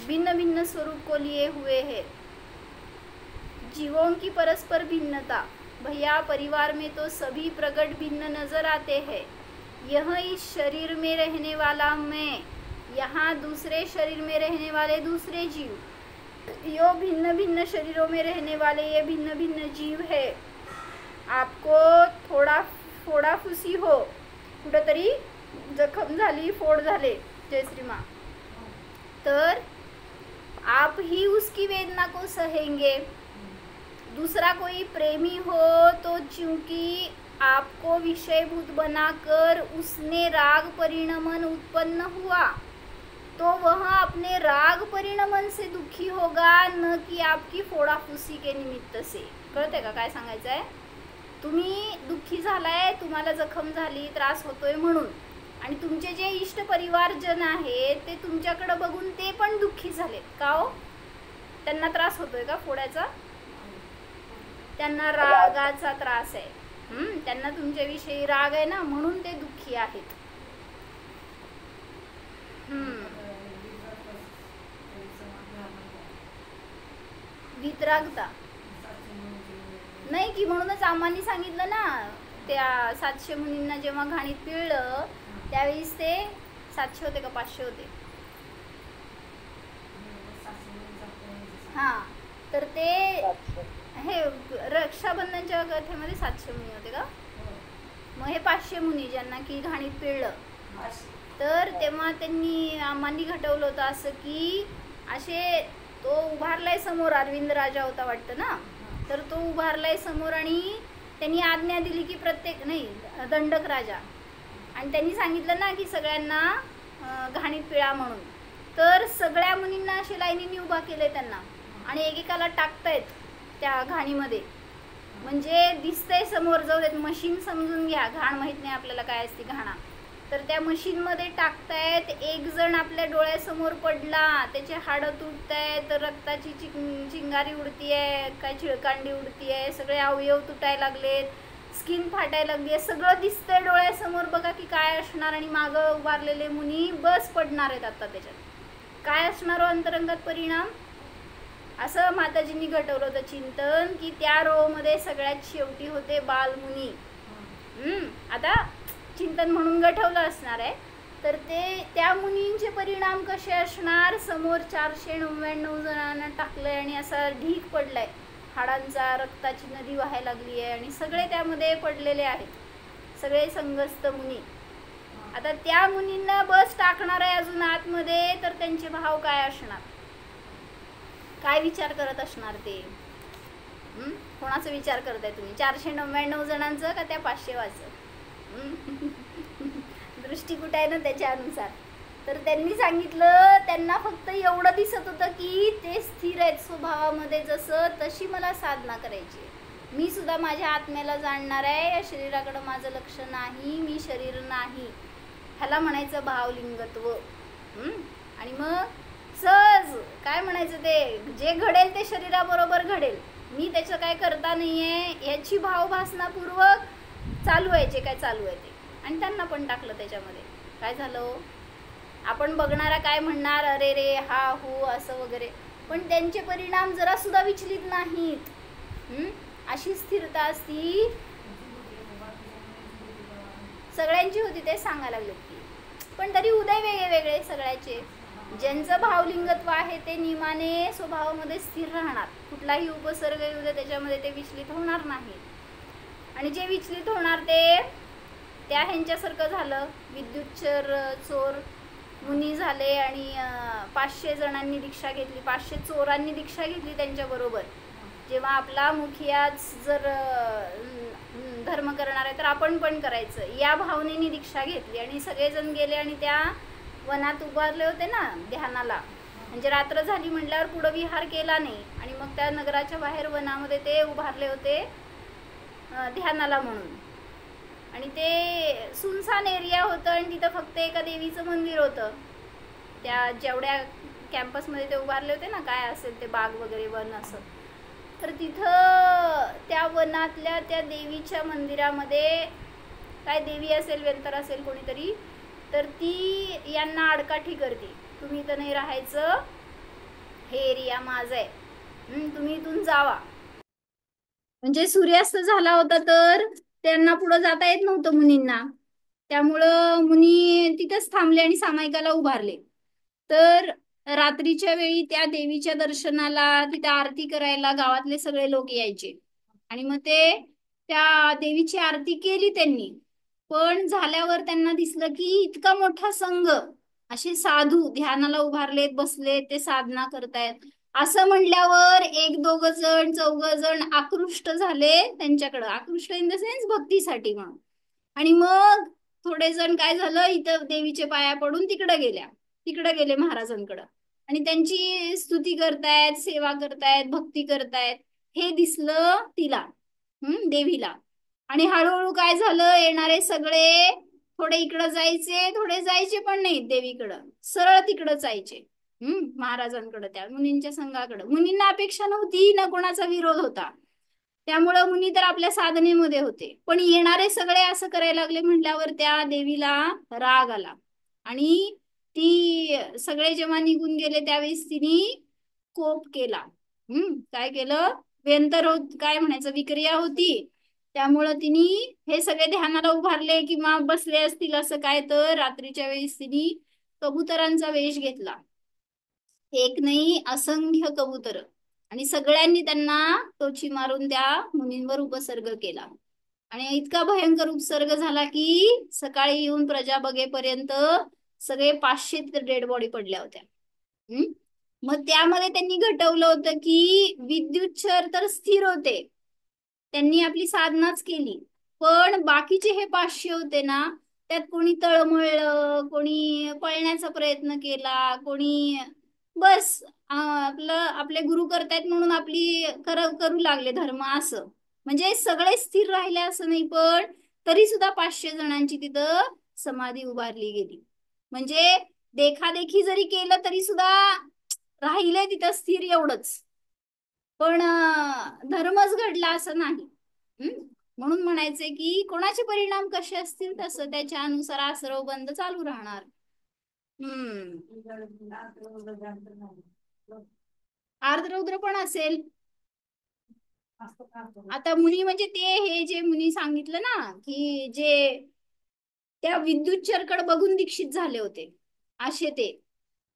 भिन्न भिन्न स्वरूप को लिए हुए है. जीवों की परस्पर भिन्नता. भैया परिवार में तो सभी प्रकट भिन्न नजर आते हैं. यह इस शरीर में रहने वाला मैं, यहाँ दूसरे शरीर में रहने वाले दूसरे जीव, यो भिन्न भिन्न शरीरों में रहने वाले ये भिन्न भिन्न जीव है. आपको थोड़ा फोडाफुसी हो, कुठंतरी जखम झाली, फोड झाले, जय श्री माँ, तर आप ही उसकी वेदना को सहेंगे. दूसरा कोई प्रेमी हो तो चूंकि आपको विषयभूत बनाकर उसने राग परिणमन उत्पन्न हुआ, तो वह अपने राग परिणमन से दुखी होगा, न कि आपकी फोडाफुसी के निमित्त से. कळते का काय सांगायचं आहे? तुम्ही दुःखी झालाय, तुम्हाला जखम झाली, त्रास होतोय म्हणून, आणि तुमचे जे इष्ट परिवारजन आहेत ते तुमच्याकडे बघून ते पण दुःखी झालेत का हो? त्यांना त्रास होतोय का फोड्याचा? त्यांना रागाचा त्रास आहे. त्यांना तुमच्याविषयी राग आहे ना, म्हणून ते दुःखी आहेत. वितरागता नाही की, म्हणूनच आम्हांनी सांगितलं ना, त्या 700 मुनींना जेव्हा घाणीत पिळलं त्यावेळेस ते 700 होते का 500 होते? हां, तर ते हे रक्षाबंधनच्या कथेमध्ये 700 मुनी होते का? मग हे 500 मुनी ज्यांना की घाणीत पिळलं, तर तेव्हा त्यांनी आम्हांनी घटवलं होतं असं की असे तो उभारलाय समोर, अरविंद राजा होता वाटतं ना, तर तो उभारलाय समोर आणि त्यांनी आज्ञा दिली की प्रत्येक नाही, दंडक राजा, आणि त्यांनी सांगितलं ना की सगळ्यांना घाणीत पिळा म्हणून. तर सगळ्या मुनींना असे लाईनीने उभा केले त्यांना आणि एकेकाला टाकतायत त्या घाणीमध्ये. म्हणजे दिसतंय समोर, जाऊ देत, मशीन समजून घ्या, घाण माहीत नाही आपल्याला काय असते घाणा. तर त्या मशीनमध्ये टाकतायत. एक जण आपल्या डोळ्यासमोर पडला, त्याचे हाडं तुटतायत, रक्ताची चिंगारी उडतीये, काय चिळकांडी उडतीये, सगळे अवयव तुटायला लागलेत, स्किन फाटायला लागली आहे, सगळं दिसतंय डोळ्यासमोर. बघा की काय असणार. आणि मागं उभारलेले मुनी बस पडणार आहेत आता. त्याच्यात काय असणार अंतरंगात परिणाम? असं माताजींनी घटवलं होतं चिंतन की त्या रोमध्ये सगळ्यात शेवटी होते बालमुनी. आता चिंतन म्हणून घटवलं असणार आहे. तर ते त्या मुनींचे परिणाम कसे असणार? समोर 499 जणांना टाकलंय आणि असा ढीक पडलाय हाडांचा, रक्ताची नदी व्हायला लागली आहे आणि सगळे त्यामध्ये पडलेले आहेत, सगळे संगस्त मुनी. आता त्या मुनींना बस टाकणार आहे अजून आतमध्ये, तर त्यांचे भाव काय असणार? काय विचार करत असणार ते? कोणाचा विचार करताय तुम्ही? 499 जणांचं का त्या 500वाचं? दृष्टी कुठे आहे ना त्याच्या अनुसार. तर त्यांनी सांगितलं, त्यांना फक्त एवढं दिसत होतं की ते स्थिर आहेत स्वभावामध्ये, जसं तशी मला साधना करायची. मी सुद्धा माझ्या आत्म्याला जाणणार आहे, या शरीराकडं माझं लक्ष नाही, मी शरीर नाही, ह्याला म्हणायचं भावलिंगत्व. आणि मग सहज काय म्हणायचं, ते जे घडेल ते शरीराबरोबर घडेल, मी त्याचं काय करता नाही आहे याची भावभासनापूर्वक चालू आहे जे काय चालू आहे ते. आणि त्यांना पण टाकलं त्याच्यामध्ये. काय झालं? आपण बघणारा काय म्हणणार, अरे रे हा हो असं वगैरे, पण त्यांचे परिणाम जरा सुद्धा विचलित नाहीत. अशी स्थिरता असती सगळ्यांची होती, ते सांगायला लागले की. पण तरी उदय वेगळे वेगळे सगळ्याचे. ज्यांचं भावलिंगत्व आहे ते नियमाने स्वभावामध्ये स्थिर राहणार, कुठलाही उपसर्ग येऊ दे त्याच्यामध्ये ते विचलित होणार नाही. आणि जे विचलित होणार ते त्या ह्यांच्यासारखं झालं, विद्युतचर चोर मुनी झाले आणि 500 जणांनी दीक्षा घेतली, 500 चोरांनी दीक्षा घेतली त्यांच्याबरोबर. जेव्हा आपला मुखियाच जर धर्म करणार आहे तर आपण पण करायचं, या भावनेने दीक्षा घेतली. आणि सगळेजण गेले आणि त्या वनात उभारले होते ना ध्यानाला. म्हणजे रात्र झाली म्हटल्यावर पुढं विहार केला नाही, आणि मग त्या नगराच्या बाहेर वनामध्ये ते उभारले होते ध्यानाला म्हणून. आणि ते सुनसान एरिया होतं आणि तिथं फक्त एका देवीचं मंदिर होतं. त्या जेवढ्या कॅम्पसमध्ये ते उभारले होते ना, काय असेल ते बाग वगैरे वन असं, तर तिथं त्या वनातल्या त्या देवीच्या मंदिरामध्ये काय देवी असेल, वेंतर असेल कोणीतरी, तर ती यांना आडकाठी करते, तुम्ही इथं नाही राहायचं, हे एरिया माझा आहे, तुम्ही इथून जावा. म्हणजे सूर्यास्त झाला होता तर त्यांना पुढं जाता येत नव्हतं मुनींना, त्यामुळं मुनी तिथंच थांबले आणि सामायिकाला उभारले. तर रात्रीच्या वेळी त्या देवीच्या दर्शनाला, तिथं आरती करायला गावातले सगळे लोक यायचे. आणि मग ते त्या देवीची आरती केली त्यांनी. पण झाल्यावर त्यांना दिसलं की इतका मोठा संघ, असे साधू ध्यानाला उभारलेत, बसलेत, ते साधना करतायत. असं म्हणल्यावर 1-2 जण 4 जण आकृष्ट झाले त्यांच्याकडं, आकृष्ट इन द सेन्स भक्तीसाठी म्हणून. आणि मग थोडे जण काय झालं, इथं देवीचे पाया पडून तिकडे गेले महाराजांकडं, आणि त्यांची स्तुती करतायत, सेवा करतायत, भक्ती करतायत. हे दिसलं तिला, देवीला. आणि हळूहळू काय झालं, येणारे सगळे थोडे इकडं जायचे, थोडे जायचे पण नाही देवीकडं, सरळ तिकडं जायचे. महाराजांकडे, त्या मुनींच्या संघाकडे. मुनींना अपेक्षा नव्हती ना कोणाचा विरोध होता, त्यामुळं मुनी तर आपल्या साधनेमध्ये होते. पण येणारे सगळे असं करायला लागले म्हटल्यावर त्या देवीला राग आला आणि ती सगळे जेव्हा निघून गेले त्यावेळेस तिने कोप केला. काय केलं, व्यंतर होत, काय म्हणायचं, विक्रिया होती. त्यामुळं तिने हे सगळे ध्यानाला उभारले किंवा बसले असतील असं काय, तर रात्रीच्या वेळेस तिने कबुतरांचा वेश घेतला. एक नाही, असंख्य कबूतर, आणि सगळ्यांनी त्यांना टोची मारून त्या मुनींवर उपसर्ग केला. आणि इतका भयंकर उपसर्ग झाला की सकाळी येऊन प्रजा बघेपर्यंत सगळे 500 डेड बॉडी पडल्या होत्या. मग त्यामध्ये त्यांनी घटवलं होतं की विद्युतचर तर स्थिर होते, त्यांनी आपली साधनाच केली, पण बाकीचे हे 500 होते ना, त्यात कोणी तळमळलं, कोणी पळण्याचा प्रयत्न केला, कोणी बस आपले गुरु करतायत म्हणून आपली करू लागले धर्म असं. म्हणजे सगळे स्थिर राहिले असं नाही, पण तरी सुद्धा 500 जणांची तिथं समाधी उभारली गेली. म्हणजे देखादेखी जरी केलं तरी सुद्धा राहिले तिथं स्थिर, एवढंच. पण धर्मच घडला असं नाही. म्हणून म्हणायचे की कोणाचे परिणाम कसे असतील तसं त्याच्यानुसार आसरव बंद चालू राहणार. आर्द्रौद्र पण असेल. आता मुनी म्हणजे ते हे जे मुनी सांगितलं ना की जे त्या विद्युतचरकडे बघून दीक्षित झाले होते, असे ते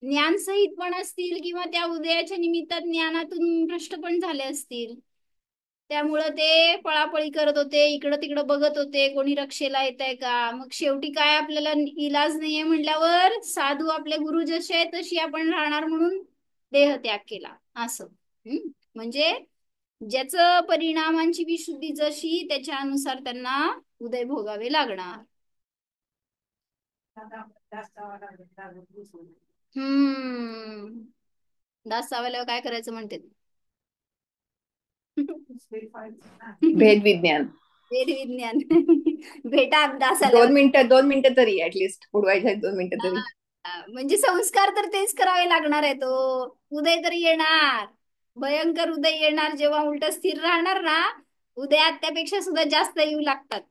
ज्ञानसहित पण असतील किंवा त्या उदयाच्या निमित्तात ज्ञानातून भ्रष्ट पण झाले असतील. त्यामुळं ते पळापळी करत होते, इकडं तिकडं बघत होते कोणी रक्षेला येत आहे का. मग शेवटी काय, आपल्याला इलाज नाहीये म्हटल्यावर साधू आपले गुरु जसे आहे तशी आपण राहणार म्हणून देहत्याग केला असं. म्हणजे ज्याचं परिणामांची विशुद्धी जशी त्याच्यानुसार त्यांना उदय भोगावे लागणार. दास चावायला काय करायचं म्हणते? भेद विज्ञान, वेद विज्ञान. भेटा दासाला. 2 मिनिटं तरी ऍटलिस्ट उडवायच्या 2 मिनिटं तरी. म्हणजे संस्कार तर तेच करावे लागणार आहे. तो उदय तरी येणार, भयंकर उदय येणार जेव्हा उलट स्थिर राहणार ना, उदयात त्यापेक्षा सुद्धा जास्त येऊ लागतात.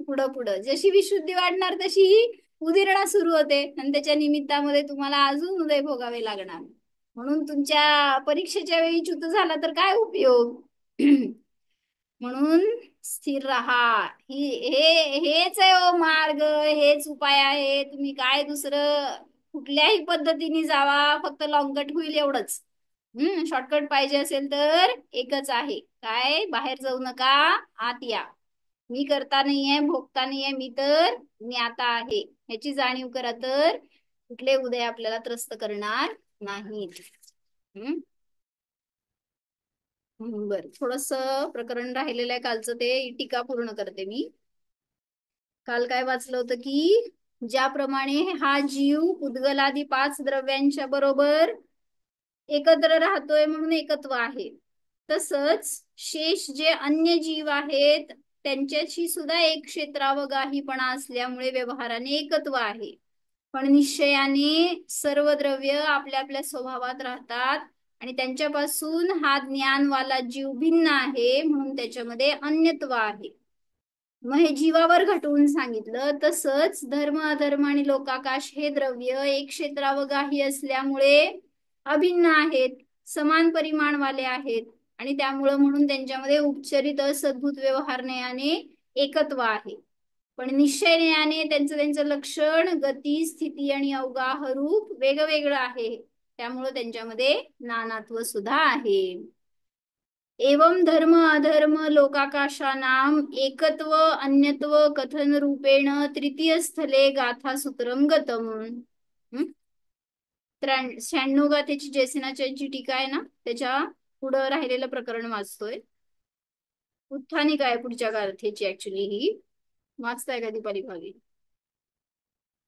पुढं पुढं जशी विशुद्धी वाढणार तशी उदिरणा सुरू होते आणि त्याच्या निमित्तामध्ये तुम्हाला अजून उदय भोगावे लागणार. म्हणून तुमच्या परीक्षेच्या वेळी च्युत झाला तर काय उपयोग. म्हणून स्थिर राहा. हेच आहे ओ मार्ग, हेच उपाय आहे. तुम्ही काय दुसरं कुठल्याही पद्धतीने जावा, फक्त लॉंगकट होईल एवढंच. शॉर्टकट पाहिजे असेल तर एकच आहे, काय, बाहेर जाऊ नका, आत या. मी करता नाहीये, भोगता नाहीये, मी तर ज्ञाता आहे ह्याची जाणीव करा, तर कुठले उदय आपल्याला त्रस्त करणार नाहीत. बर, थोडस प्रकरण राहिलेलं आहे कालचं, ते टीका पूर्ण करते मी. काल काय वाचलं होतं की ज्याप्रमाणे हा जीव उद्गलादी 5 द्रव्यांच्या बरोबर एकत्र राहतोय म्हणून एकत्व आहे, तसंच शेष जे अन्य जीव आहेत त्यांच्याशी सुद्धा एक क्षेत्रावगाहीपणा असल्यामुळे व्यवहाराने एकत्व आहे. पण निश्चयाने सर्व द्रव्य आपल्या आपल्या स्वभावात राहतात आणि त्यांच्यापासून हा ज्ञानवाला जीव भिन्न आहे म्हणून त्याच्यामध्ये अन्यत्व आहे. मग हे जीवावर घटवून सांगितलं. तसंच धर्म, अधर्म आणि लोकाकाश हे द्रव्य एक क्षेत्रावगाही असल्यामुळे अभिन्न आहेत, समान परिमाणवाले आहेत आणि त्यामुळं म्हणून त्यांच्यामध्ये उपचरित असद्भूत व्यवहारण्याने एकत्व आहे. पण निश्चयाने त्यांचं लक्षण, गती, स्थिती आणि अवगाह रूप वेगवेगळं आहे, त्यामुळं त्यांच्यामध्ये नानात्व सुद्धा आहे. एवं धर्म अधर्म लोकाकाशानाम एकत्व अन्यत्व कथन रूपेण तृतीय स्थले गाथा सूत्रम गतम. 96 गाथेची जयसेनाची टीका आहे ना, त्याच्या पुढं राहिलेलं प्रकरण वाचतोय. उत्थानिक आहे पुढच्या गाथेची, ऍक्च्युली ही वाचताय का दीपाली भावी?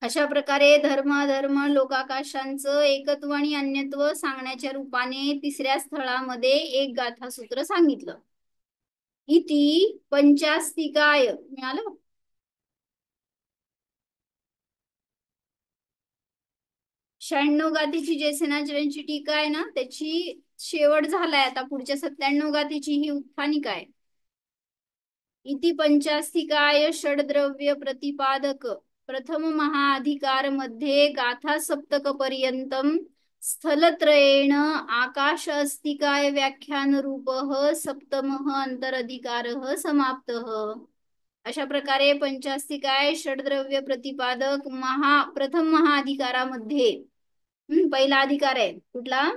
अशा प्रकारे धर्म अधर्म लोकाकाशांचं एकत्व आणि अन्यत्व सांगण्याच्या रूपाने 3ऱ्या स्थळामध्ये एक गाथासूत्र सांगितलं. इति पंचास्तिकाय, मिळालं? 96 गाथेची जे सेनाचरांची टीका आहे ना त्याची शेवट झालाय आता. पुढच्या 97 गाथेची ही उत्थानिका आहे. इति पंचास्तिकाय षड्द्रव्य प्रतिपादक प्रथम महाअधिकार मध्ये गाथा सप्तक पर्यंतम स्थलत्रयेण आकाश अस्तिकाय व्याख्यान रूपः सप्तमः अंतरधिकारः समाप्तः. अशा प्रकारे पंचास्तिकाय षड्द्रव्य प्रतिपादक प्रथम महाअधिकारामध्ये पहिला अधिकार आहे कुठला?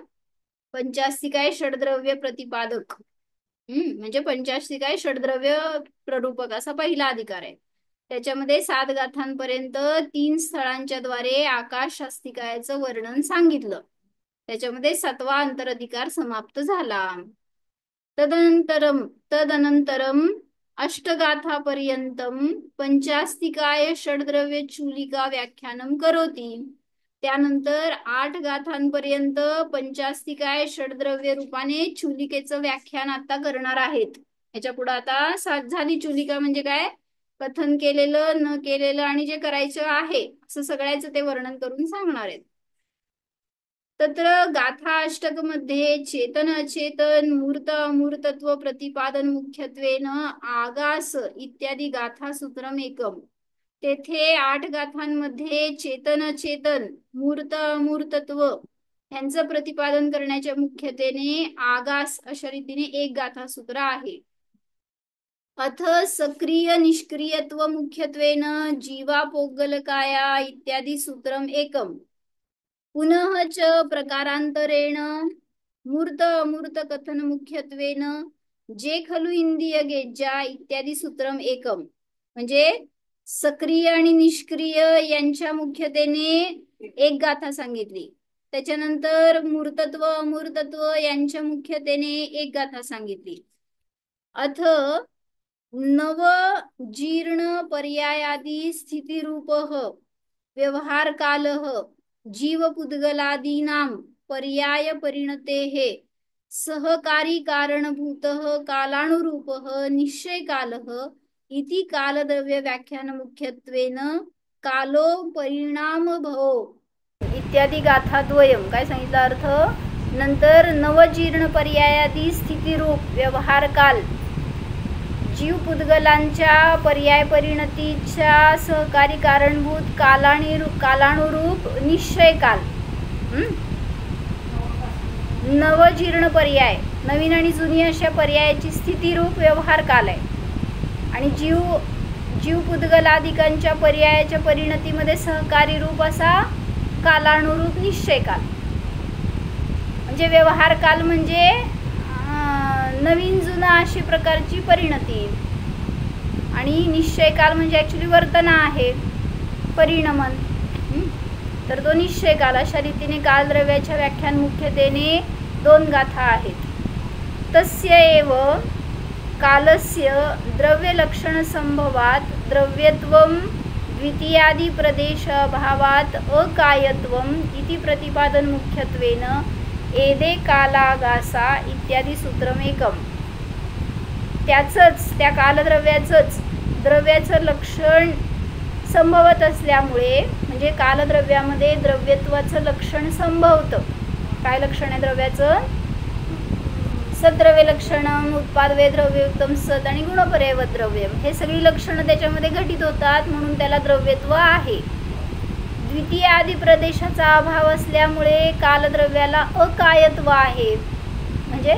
पंचास्तिकाय षड्द्रव्य प्रतिपादक म्हणजे पंचास्तिकाय षड्द्रव्य प्ररूपक असा पहिला अधिकार आहे. त्याच्यामध्ये 7 गाथांपर्यंत 3 स्थळांच्या द्वारे आकाश अस्तिकायाचं वर्णन सांगितलं. त्याच्यामध्ये 7वा अंतरधिकार समाप्त झाला. तदनंतरम अष्टगाथापर्यंतम पंचास्तिकाय षड्द्रव्य चूलिका व्याख्यानम करोति. त्यानंतर 8 गाथांपर्यंत पंचास्तिकाय षड्द्रव्य रूपाने चूलिकेचं व्याख्यान आता करणार आहेत. याच्या पुढे आता 7 झाली. चूलिका म्हणजे काय? कथन केलेलं, न केलेलं आणि जे करायचं आहे असं सगळ्याचं ते वर्णन करून सांगणार आहेत. तत्र गाथा अष्टक मध्ये चेतन अचेतन मूर्त अमूर्तत्व प्रतिपादन मुख्यत्वेन आगास इत्यादी गाथा सूत्रम एकम. तेथे 8 गाथांमध्ये चेतन अचेतन मूर्त अमूर्तत्व यांचं प्रतिपादन करण्याच्या मुख्यतेने आगास अशा रीतीने एक गाथा सूत्र आहे. अथ सक्रिय निष्क्रियत्व मुख्यत्वेन जीवा पोग्गलकाया इत्यादी सूत्रम एकम. पुनः च प्रकारांतरेण मूर्त अमूर्त कथन मुख्यत्वेन जे खलु इंद्रिय गेज्जा इत्यादी सूत्रम एकम. म्हणजे सक्रिय आणि निष्क्रिय यांच्या मुख्यतेने एक गाथा सांगितली. त्याच्यानंतर मूर्तत्व अमूर्तत्व यांच्या मुख्यतेने एक गाथा सांगितली. अथ नव जीर्ण पर्यायादी स्थितिरूपः व्यवहार कालः जीवपुद्गलादीनां पर्याय परिणतेः सहकारी कारणभूतः कालानुरूपः निश्चय कालः इति कालद्रव्य व्याख्यान मुख्यत्वेन कालो परिणाम भव इत्यादी गाथा द्वयम. काय सांगितलं अर्थ? नंतर नवजीर्ण पर्यायादी स्थितिरूप व्यवहार काल जीव पुद्गलांच्या पर्याय परिणतीच्या सहकारी कारणभूत कालानुरूप निश्चय काल. नवजीर्ण पर्याय नवीन आणि जुनी अशा पर्यायाची स्थितिरूप व्यवहार काल आहे. आणि जीव पुद्गलादिकांच्या पर्यायाच्या परिणतीमध्ये सहकारी रूप असा कालानुरूप निश्चय काल. म्हणजे व्यवहार काल म्हणजे नवीन जुना अशी प्रकारची परिणती आणि निश्चय काल म्हणजे ॲक्च्युली वर्तन आहे परिणमन. तर तो निश्चय काल अशा रीतीने कालद्रव्याच्या व्याख्यान मुख्यतेने 2 गाथा आहेत. तस्य एव कालस्य द्रव्य लक्षण संभवात द्रव्यत्वम द्वितीयादि प्रदेश अभावात अकायत्वम इति प्रतिपादन मुख्यत्वेन एदे कालागासा इत्यादी सूत्रमेकम. त्याचंच त्या कालद्रव्याचंच द्रव्याचं लक्षण संभवत असल्यामुळे म्हणजे कालद्रव्यामध्ये द्रव्यत्वाचं लक्षण संभवतं. काय लक्षण आहे द्रव्याचं? सद्रव्य लक्षणम उत्पादवे द्रव्ययुक्तम सत आणि गुणपर्यवत द्रव्यम हे सगळी लक्षणं त्याच्यामध्ये घटित होतात म्हणून त्याला द्रव्यत्व आहे. द्वितीय आदी प्रदेशाचा अभाव असल्यामुळे कालद्रव्याला अकायत्व आहे म्हणजे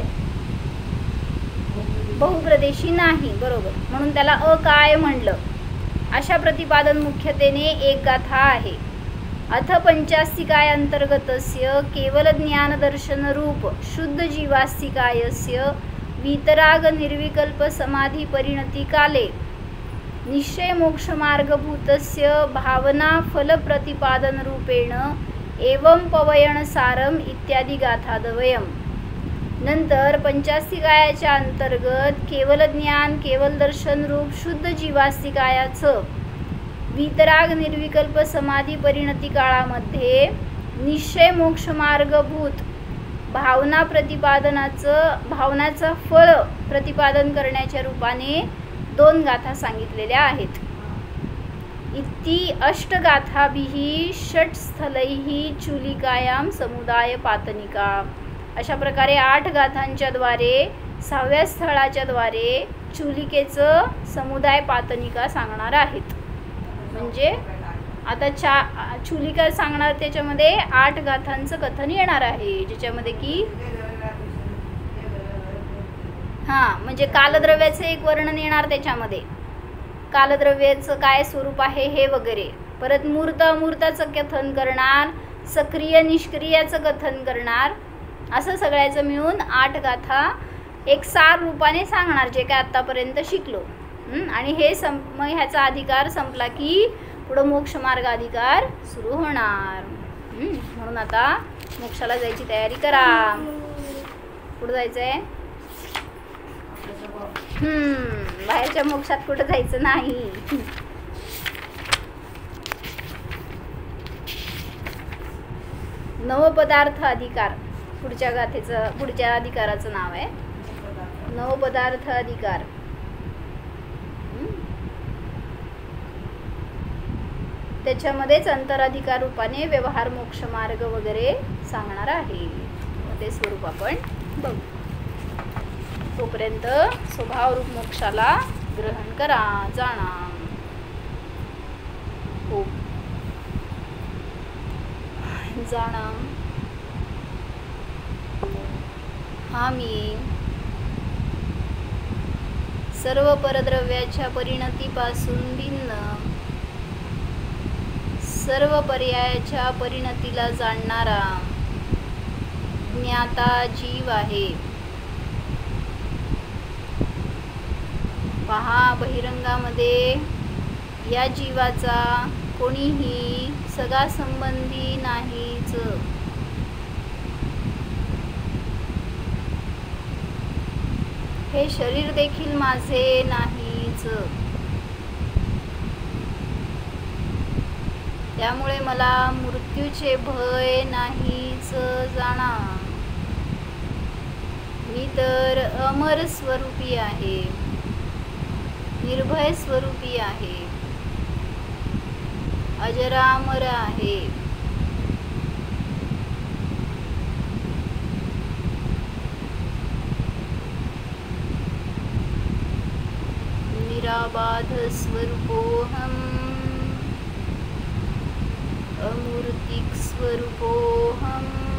बहुप्रदेशी नाही. बरोबर, म्हणून त्याला अकाय म्हणलं. अशा प्रतिपादन मुख्यतेने एक गाथा आहे. अथ पंचास्तिकाय अंतर्गतस्य केवल ज्ञान दर्शन रूप शुद्ध जीवास्तिकायस्य वीतराग निर्विकल्प समाधी परिणती काले निश्चय मोक्ष मार्गभूतस्य भावना फल प्रतिपादन रूपेण एवं पवयन सारम इत्यादी गाथाद्वयम. नंतर पंचास्तिकायाच्या अंतर्गत केवल ज्ञान केवल दर्शन रूप शुद्ध जीवास्तिकायाचं वीतराग निर्विकल्प समाधी परिणती काळामध्ये निश्चय मोक्ष मार्गभूत भावनाचं फळ प्रतिपादन करण्याच्या रूपाने 2 गाथा सांगितलेल्या आहेत. इति अष्टगाथाभिः षट्स्थलैः चुलिकायां समुदाय पातनिका. अशा प्रकारे 8 गाथांच्या द्वारे 6व्या स्थळाच्या द्वारे चुलिकेचं समुदाय पातनिका सांगणार आहेत. म्हणजे आता चुलिका सांगणार, त्याच्यामध्ये 8 गाथांचं कथन येणार आहे, ज्याच्यामध्ये की म्हणजे कालद्रव्याचं एक वर्णन येणार, त्याच्यामध्ये कालद्रव्याचं काय स्वरूप आहे हे वगैरे. परत मूर्त अमूर्ताचं कथन करणार, सक्रिय निष्क्रियाचं कथन करणार. असं सगळ्याचं मिळून 8 गाथा एक सार रूपाने सांगणार, जे काय आत्तापर्यंत शिकलो. आणि हे मग ह्याचा अधिकार संपला की पुढं मोक्षमार्ग अधिकार सुरू होणार. म्हणून आता मोक्षाला जायची तयारी करा. कुठं जायचंय? बाहेरच्या मोक्षात कुठं जायचं नाही. नवपदार्थ अधिकार पुढच्या अधिकाराचं नाव आहे नवपदार्थ अधिकार. त्याच्यामध्येच अंतराधिकार रूपाने व्यवहार मोक्ष मार्ग वगैरे सांगणार आहे. ते स्वरूप आपण बघू. तोपर्यंत स्वभावरूप मोक्षाला ग्रहण करा, जाणा. हो, जाणा. हा मी सर्व परद्रव्याच्या परिणतीपासून भिन्न, सर्व पर्यायाच्या परिणतीला जाणणारा ज्ञाता जीव आहे. पहा, बहिरंगामध्ये या जीवाचा कोणीही सगा संबंधी नाहीच. हे शरीर देखील माझे नाहीच. त्यामुळे मला मृत्यूचे भय नाहीच जाणा. मी तर अमर स्वरूपी आहे, निर्भय स्वरूपी आहे, अजरामर आहे. निराबाध स्वरूपोऽहम्, अमूर्तिक स्वरूपोऽहम्.